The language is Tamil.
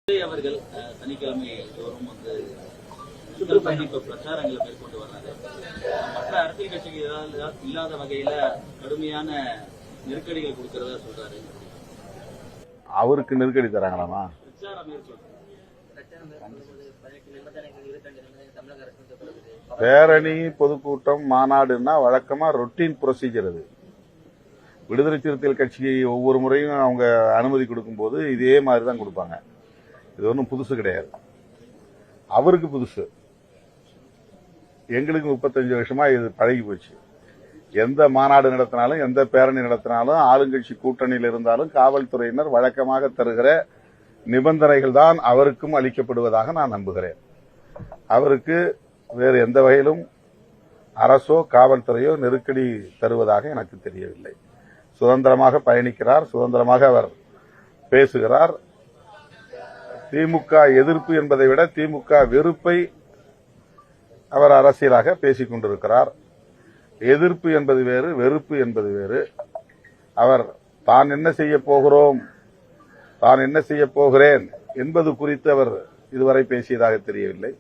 அவர்கள் சனிக்கிழமை தோறும் வந்து சுற்றுப்பயணிப்பு பிரச்சாரங்களை மேற்கொண்டு வர்றாரு. மற்ற அரசியல் கட்சிக்கு இல்லாத வகையில கடுமையான நெருக்கடிகள் கொடுக்கறதா சொல்றாரு. அவருக்கு நெருக்கடி தராங்களாமா? பிரச்சாரம் மேற்கொண்டு பேரணி, பொதுக்கூட்டம், மாநாடுன்னா வழக்கமா ரொட்டீன் ப்ரொசீஜர். அது விடுதலை சிறுத்தைகள் கட்சி ஒவ்வொரு முறையும் அவங்க அனுமதி கொடுக்கும்போது இதே மாதிரி தான் கொடுப்பாங்க. இது ஒன்றும் புதுசு கிடையாது. அவருக்கு புதுசு. எங்களுக்கு 35 வருஷமா இது பழகி போச்சு. எந்த மாநாடு நடத்தினாலும், எந்த பேரணி நடத்தினாலும், ஆளுங்கட்சி கூட்டணியில் இருந்தாலும் காவல்துறையினர் வழக்கமாக தருகிற நிபந்தனைகள் தான் அவருக்கும் அளிக்கப்படுவதாக நான் நம்புகிறேன். அவருக்கு வேறு எந்த வகையிலும் அரசோ காவல்துறையோ நெருக்கடி தருவதாக எனக்கு தெரியவில்லை. சுதந்திரமாக பயணிக்கிறார், சுதந்திரமாக அவர் பேசுகிறார். திமுக எதிர்ப்பு என்பதை விட திமுக வெறுப்பை அவர் அரசியலாக பேசிக் கொண்டிருக்கிறார். எதிர்ப்பு என்பது வேறு, வெறுப்பு என்பது வேறு. அவர் தான் என்ன செய்ய போகிறோம், தான் என்ன செய்ய போகிறேன் என்பது குறித்து அவர் இதுவரை பேசியதாக தெரியவில்லை.